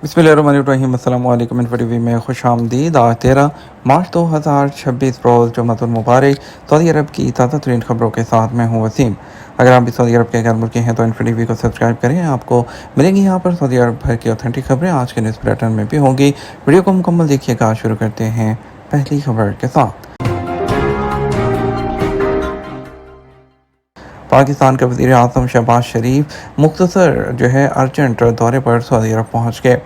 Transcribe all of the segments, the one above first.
बिस्मिल्लाहिर्रहमानिर्रहीम। अस्सलामु अलैकुम। टीवी में खुश आमदीद। आज 13 मार्च 2026 रोज़ जुम्मतुल मुबारक। सऊदी अरब की ताज़ा तरीन खबरों के साथ मैं हूँ वसीम। अगर आप भी सऊदी अरब के गैर मुल्की हैं तो टीवी को सब्सक्राइब करें। आपको मिलेंगी यहाँ पर सऊदी अरब भर की ऑथेंटिक खबरें आज के न्यूज़ बुलेटिन में भी होंगी। वीडियो को मुकम्मल देखिएगा। शुरू करते हैं पहली खबर के साथ। पाकिस्तान के वज़ीर आज़म शहबाज शरीफ मुख्तसर अर्जेंट दौरे पर सऊदी अरब पहुँच गए।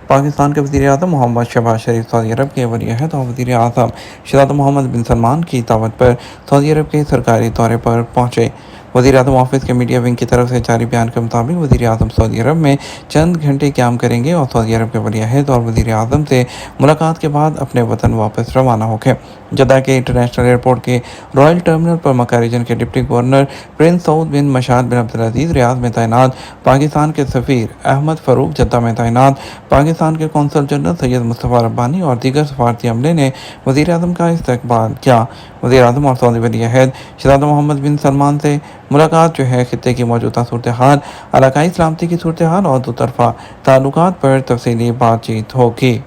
पाकिस्तान के वज़ीर आज़म मोहम्मद शहबाज शरीफ सऊदी अरब के वली अहद और वज़ीर आज़म शहज़ादा मोहम्मद बिन सलमान की दावत पर सऊदी अरब के सरकारी दौरे पर पहुँचे। वज़ीर आज़म ऑफिस के मीडिया विंग की तरफ से जारी बयान के मुताबिक वज़ीर आज़म सऊदी अरब में चंद घंटे क़याम करेंगे और सऊदी अरब के वली अहद और वज़ीर आज़म से मुलाकात के बाद अपने वतन वापस रवाना हो गए। जद्दा के इंटरनेशनल एयरपोर्ट के रॉयल टर्मिनल पर मक्का रीजन के डिप्टी गवर्नर प्रिंस सऊद बिन मशाद बिन अब्दुल अजीज़, रियाद में तैनात पाकिस्तान के सफ़ीर अहमद फ़रूक, जद्दा में तैनात पाकिस्तान के कौंसल जनरल सैयद मुस्तफ़ा रब्बानी और दीगर सफारती अमले ने वज़ीर आज़म का इस्तकबाल किया। वज़ीर आज़म और सऊदी वली अहद शहज़ादा मोहम्मद बिन सलमान से मुलाकात खित्ते की मौजूदा सूरत हाल, इलाकाई सलामती की सूरत हाल और दोतरफ़ा ताल्लुकात पर तफसीली बातचीत होगी।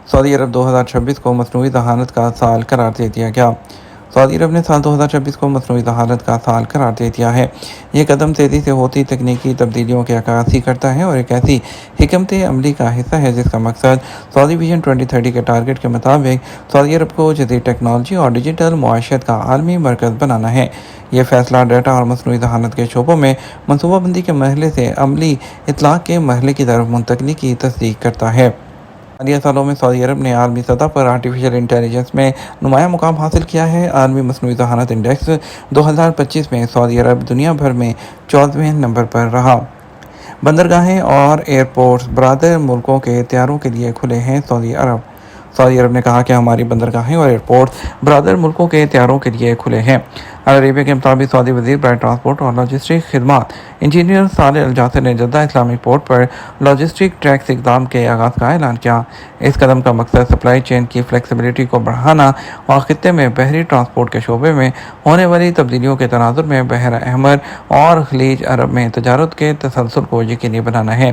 सऊदी अरब 2026 को मसनूई जहानत का साल करार दे दिया गया। सऊदी अरब ने साल 2026 को मसनूई जहानत का साल करार दे दिया है। ये कदम तेज़ी से होती तकनीकी तब्दीलियों की अक्कासी करता है और एक ऐसी हिकमत अमली का हिस्सा है जिसका मकसद सऊदी विजन 2030 के टारगेट के मुताबिक सऊदी अरब को जदीद टेक्नोलॉजी और डिजिटल मुआशरत का आलमी मरकज़ बनाना है। ये फैसला डाटा और मसनूई जहानत के शोबों में मनसूबाबंदी के मरहले से अमली इतलाक़ के मरहले की तरफ मुंतकली की तस्दीक करता है। हालिया सालों में सऊदी अरब ने आलमी सतह पर आर्टिफिशियल इंटेलिजेंस में नुमाया मुकाम हासिल किया है। आलमी मसनूई जहानत इंडेक्स 2025 में सऊदी अरब दुनिया भर में 14वें नंबर पर रहा। बंदरगाहें और एयरपोर्ट्स बरादर मुल्कों के तैयारों के लिए खुले हैं। सऊदी अरब ने कहा कि हमारी बंदरगाहें और एयरपोर्ट्स बरादर मुल्कों के तैयारों के लिए खुले हैं। अल अरेबिया के मुताबिक सऊदी वज़ीर बराए ट्रांसपोर्ट और लॉजिस्टिक खिदमात इंजीनियर साले अल जासिर ने जद्दा इस्लामिक पोर्ट पर लॉजिस्टिक ट्रैक्स इक़दाम के आगाज़ का ऐलान किया। इस कदम का मकसद सप्लाई चेन की फ्लेक्सिबिलिटी को बढ़ाना और खित्ते में बहरी ट्रांसपोर्ट के शोबे में होने वाली तब्दीलियों के तनाजुर में बहर अहमर और खलीज अरब में तजारत के तसलसल को यकीनी बनाना है।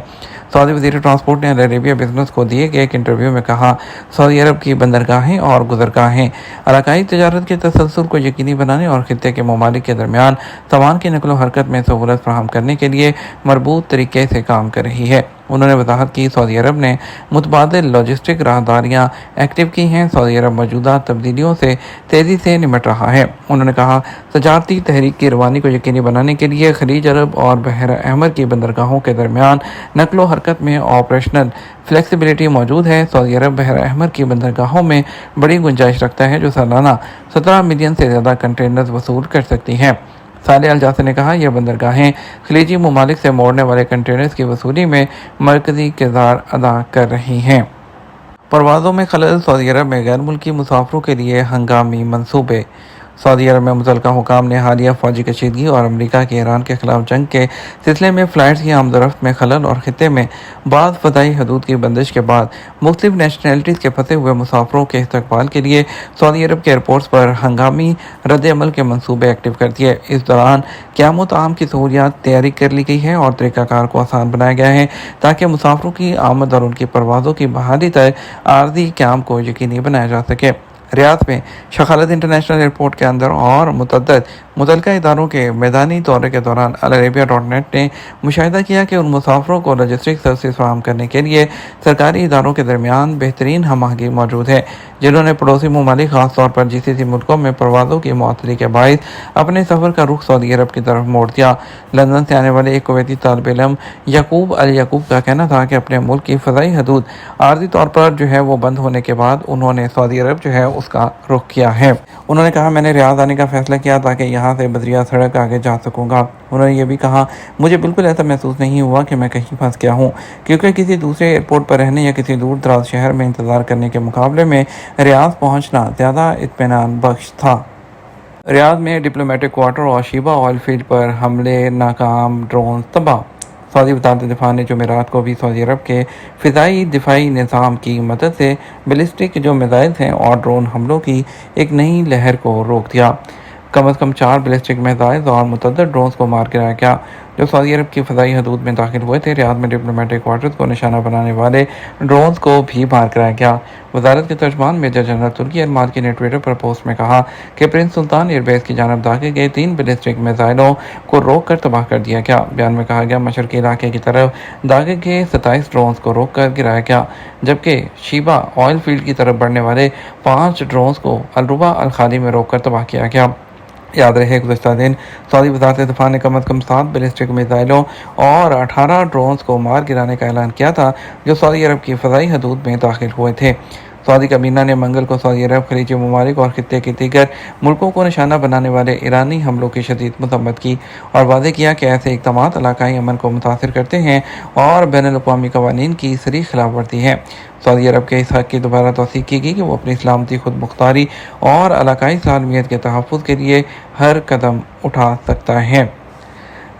सऊदी वज़ीर ट्रांसपोर्ट ने अल अरेबिया बिजनेस को दिए गए एक इंटरव्यू में कहा, सऊदी अरब की बंदरगाहें और गुज़रगाहें इलाकाई तजारत के तसलसल को यकीनी बनाने और खित्ते के ममालिक के दरमियान सामान की नकलो हरकत में सहूलत फराहम करने के लिए मरबूत तरीके से काम कर रही है। उन्होंने वजाहत की, सऊदी अरब ने मुतबादिल लॉजिस्टिक राहदारियाँ एक्टिव की हैं। सऊदी अरब मौजूदा तब्दीलियों से तेज़ी से निमट रहा है। उन्होंने कहा, तजारती तहरीक की रवानी को यकीनी बनाने के लिए खलीज अरब और बहर अहमर की बंदरगाहों के दरमियान नकलो हरकत में ऑपरेशनल फ्लेक्सिबिलिटी मौजूद है। सऊदी अरब बहर अहमर की बंदरगाहों में बड़ी गुंजाइश रखता है जो सालाना 17 मिलियन से ज़्यादा कंटेनर्स वसूल कर सकती हैं। साले अल जासिर ने कहा, यह बंदरगाहें खलीजी ममालिक से मोड़ने वाले कंटेनर्स की वसूली में मरकज़ी किरदार अदा कर रही हैं। परवाज़ों में खलल, सऊदी अरब में गैर मुल्की मुसाफिरों के लिए हंगामी मंसूबे। सऊदी अरब में मुतल्लिका हुकाम ने हालिया फौजी कशीदगी और अमरीका के ईरान के खिलाफ जंग के सिलसिले में फ़्लाइट्स की आमदरफ्त में खलल और खित्ते में बाद फ़दाई हदूद की बंदिश के बाद मुख्तलिफ नेशनैलिटीज़ के फंसे हुए मुसाफिरों के इस्तकबाल के लिए सऊदी अरब के एयरपोर्ट्स पर हंगामी रद्द-ए-अमल के मंसूबे एक्टिव कर दिए। इस दौरान क़यामत आम की सहूलियात तैयारी कर ली गई है और तरीक़ाकार को आसान बनाया गया है ताकि मुसाफिरों की आमद और उनकी परवाज़ों की बहाली तक आर्जी क़याम को यकीनी बनाया जा सके। रियाद में शाह खालिद इंटरनेशनल एयरपोर्ट के अंदर और मुतल्लिका इदारों के मैदानी दौरे के दौरान अल अरेबिया.नेट ने मुशाहिदा किया कि उन मुसाफिरों को लॉजिस्टिक सर्विस फराहम करने के लिए सरकारी इदारों के दरमियान बेहतरीन हम आहंगी मौजूद है, जिन्होंने पड़ोसी ममालिक खास तौर पर GCC मुल्कों में परवाज़ों की मुअत्तली के बायस अपने सफ़र का रुख सऊदी अरब की तरफ मोड़ दिया। लंदन से आने वाले एक कुवैती तालिब इल्म याकूब अल याकूब का कहना था कि अपने मुल्क की फ़ज़ाई हदूद आर्जी तौर पर वो बंद होने के बाद उन्होंने सऊदी अरब उसका रुख किया है। उन्होंने कहा, मैंने रियाद आने का फ़ैसला किया ताकि यहाँ से बदरिया सड़क आगे जा सकूँगा। उन्होंने ये भी कहा, मुझे बिल्कुल ऐसा महसूस नहीं हुआ कि मैं कहीं फंस गया हूँ, क्योंकि किसी दूसरे एयरपोर्ट पर रहने या किसी दूर दराज शहर में इंतज़ार करने के मुकाबले में रियाद पहुँचना ज़्यादा इत्मीनान बख्श था। रियाद में डिप्लोमेटिक क्वार्टर और शीबा ऑयल फील्ड पर हमले नाकाम, ड्रोन तबाह। सऊदी वज़ारत दिफ़ा ने जुमेरात को भी सऊदी अरब के फ़िज़ाई दिफ़ाई निज़ाम की मदद से बैलिस्टिक मिसाइल हैं और ड्रोन हमलों की एक नई लहर को रोक दिया। कम अज़ कम 4 बैलिस्टिक मिसाइल और मुतअद्दिद ड्रोन्स को मार गिराया गया। जो सऊदी अरब की फ़ज़ाई हदूद में दाखिल हुए थे। रियाद में डिप्लोमेटिक क्वार्टर्स को निशाना बनाने वाले ड्रोन्स को भी मार कराया गया। वजारत के तर्जमान मेजर जनरल तुर्की अलमाल्की ने ट्विटर पर पोस्ट में कहा कि प्रिंस सुल्तान एयरबेस की जानब दागे गए 3 बैलिस्टिक मिसाइलों को रोक कर तबाह कर दिया गया। बयान में कहा गया मशरकी इलाके की तरफ दागे गए 27 ड्रोन्स को रोक कर गिराया गया, जबकि शीबा ऑयल फील्ड की तरफ बढ़ने वाले 5 ड्रोन्स को अलरुबा अल खाली में रोक कर तबाह किया गया। याद रहे गुज़श्ता दिन सऊदी वज़ारत दिफ़ा ने कम अज़ कम 7 बैलिस्टिक मिसाइलों और 18 ड्रोन्स को मार गिराने का ऐलान किया था, जो सऊदी अरब की फ़ज़ाई हदूद में दाखिल हुए थे। सऊदी काबीना ने मंगल को सऊदी अरब, खलीजी ममालिक और खित्ते के दीगर मुल्कों को निशाना बनाने वाले ईरानी हमलों की शदीद मज़म्मत की और वादे किया कि ऐसे इक़दाम इलाकाई अमन को मुतासिर करते हैं और बैनुल-अक़वामी क़वानीन की सरीह खिलाफ वर्जी है। सऊदी अरब के इस हक़ की दोबारा तौसीक़ की गई कि वो अपनी सलामती, खुद मुख्तारी और इलाकाई सालमियत के तहफ़्फ़ुज़ के लिए हर कदम उठा सकता है।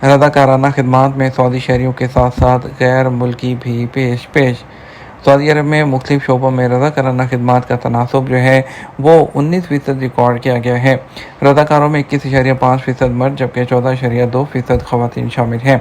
रज़ाकाराना खिदमात में सऊदी शहरियों के साथ साथ गैर मुल्की भी पेश सऊदी अरब में मुख्तलिफ शोबों में रज़ाकाराना खिदमात का तनासब जो है वो 19% रिकॉर्ड किया गया है। रज़ाकारों में 21.5% मर्द जबकि 14.2% ख़वातीन शामिल हैं।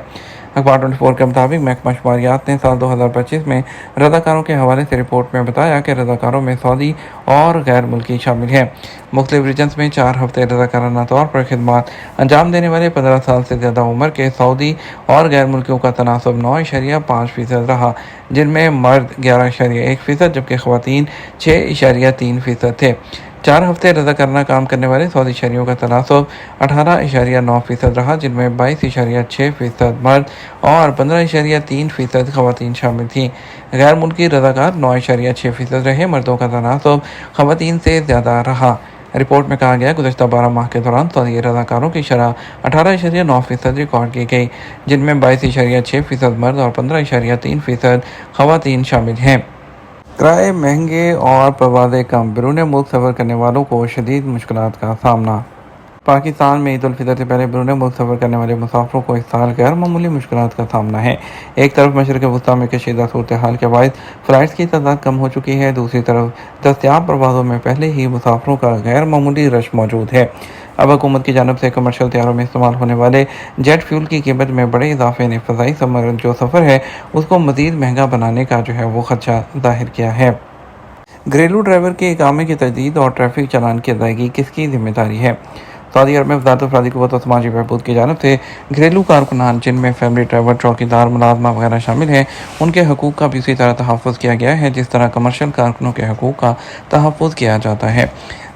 अखबार 24 के मुताबिक महकमा शुमारियात ने साल 2025 में रज़ाकारों के हवाले से रिपोर्ट में बताया कि रज़ाकारों में सऊदी और गैर मुल्की शामिल हैं। मुख्तलिफ रीजन्स में 4 हफ्ते रज़ाकाराना तौर पर खिदमात अंजाम देने वाले 15 साल से ज़्यादा उम्र के सऊदी और गैर मुल्कियों का तनासब 9.5% रहा, जिनमें मर्द 11.1% जबकि ख़वातीन 6.3% थे। 4 हफ्ते रज़ाकाराना काम करने वाले सऊदी शहरियों का तनासब 18.9% रहा, जिनमें 22.6% मर्द और 15.3% ख़वातीन शामिल थीं। गैर मुल्की रज़ाकार 9.6% रहे। मर्दों का तनासब ख़वातीन से ज़्यादा रहा। रिपोर्ट में कहा गया गुज़श्ता 12 माह के दौरान सऊदी रज़ाकारों की शरह 18.9% रिकॉर्ड की गई, जिनमें 22.6% मर्द और 15.3% ख़वातीन शामिल हैं। किराए महंगे और परवाज़ें कम, बैरून मुल्क सफ़र करने वालों को शदीद मुश्किलात का सामना। पाकिस्तान में ईद उल फितर से पहले बैरून मुल्क सफ़र करने वाले मुसाफिरों को इस साल गैर मामूली मुश्किलात का सामना है। एक तरफ मशरक़ वस्ती में कशीदा सूरत हाल के बायस फ़्लाइट्स की तादाद कम हो चुकी है, दूसरी तरफ दस्तयाब परवाज़ों में पहले ही मुसाफिरों का गैर मामूली रश मौजूद है। अब हुकूमत की जानब से कमर्शियल तैयारों में इस्तेमाल होने वाले जेट फ्यूल की कीमत में बड़े इजाफे ने फ़ज़ाई जो सफ़र है उसको मज़ीद महंगा बनाने का जो है वो खदशा ज़ाहिर किया है। घरेलू ड्राइवर के इकामे की तजदीद और ट्रैफिक चालान की अदायगी किसकी जिम्मेदारी है? सऊदी अरब में वज़ारत अफ़रादी क़ुव्वत व समाजी बहबूद की जानब से घरेलू कारकुनान, जिनमें फैमिली ड्राइवर, चौकीदार, मुलाज़मा वगैरह शामिल हैं, उनके हकूक़ का भी उसी तरह तहफ़्फ़ुज़ किया गया है जिस तरह कमर्शियल कारकुनों के हकूक़ का तहफ़्फ़ुज़ किया जाता है।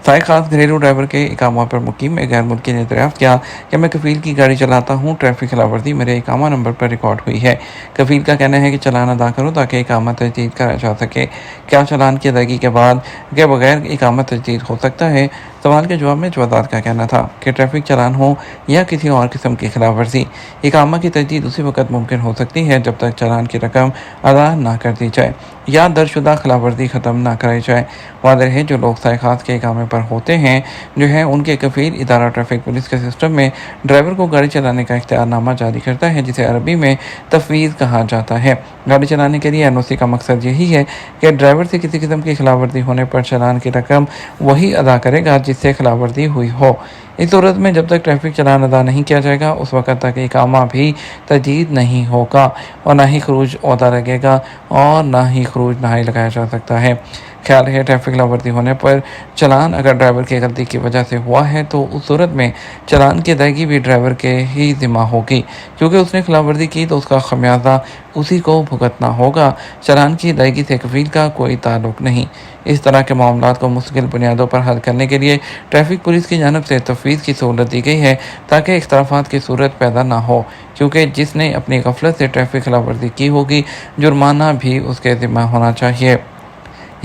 साय खास घरेलू ड्राइवर के इकामा पर मुकीम में गैर मुल्की ने दरियाफ़्त किया कि मैं कफ़ील की गाड़ी चलाता हूँ, ट्रैफिक खिलाफ वर्जी मेरे इकामा नंबर पर रिकॉर्ड हुई है। कफ़ील का कहना है कि चालान अदा करूँ ताकि इकामा तजदीद करा जा सके। क्या चालान की अदायगी के बाद के बगैर इकामा तजदीद हो सकता है? सवाल के जवाब में जवादात का कहना था कि ट्रैफिक चालान हो या किसी और किस्म की खिलाफ वर्जी, इकामा की तजदीद उसी वक्त मुमकिन हो सकती है जब तक चालान की रकम अदा ना कर दी जाए या दरशुदा खिलाफ वर्जी ख़त्म ना कराई जाए। वाज़ेह है जो लोग साय खास के इकामे पर होते हैं जो है उनके कफ़ील इदारा ट्रैफिक पुलिस के सिस्टम में ड्राइवर को गाड़ी चलाने का इख्तियारनामा जारी करता है, जिसे अरबी में तफवीज़ कहा जाता है। गाड़ी चलाने के लिए NOC का मकसद यही है कि ड्राइवर से किसी किस्म की खिलाफ वर्जी होने पर चालान की रकम वही अदा करेगा जिससे खिलाफ वर्जी हुई हो। इस सूरत में जब तक ट्रैफिक चालान अदा नहीं किया जाएगा उस वक्त तक इकामा भी तजदीद नहीं होगा और ना ही खरूज अदा लगेगा और ना ही खरूज नहाई लगाया जा सकता है। ख्याल है ट्रैफिक खिलाफ वर्जी होने पर चालान अगर ड्राइवर की गलती की वजह से हुआ है तो उस सूरत में चालान की अदायगी भी ड्राइवर के ही ज़िम्मा होगी, क्योंकि उसने खिलाफ वर्जी की तो उसका खमियाजा उसी को भुगतना होगा। चालान की अदायगी से कफ़ील का कोई ताल्लुक़ नहीं। इस तरह के मामलात को मुस्तकिल बुनियादों पर हल करने के लिए ट्रैफिक पुलिस की जानब से तफवीज़ की सहूलत दी गई है ताकि इख्तलाफात की सूरत पैदा ना हो, क्योंकि जिसने अपनी गफलत से ट्रैफिक खिलाफ वर्जी की होगी जुर्माना भी उसके ज़िम्मा होना चाहिए।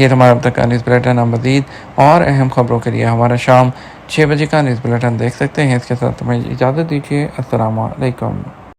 ये हमारा अब तक का न्यूज़ बुलेटिन। मज़ीद और अहम खबरों के लिए हमारा शाम 6 बजे का न्यूज़ बुलेटिन देख सकते हैं। इसके साथ हमें इजाज़त दीजिए। अस्सलाम वालेकुम।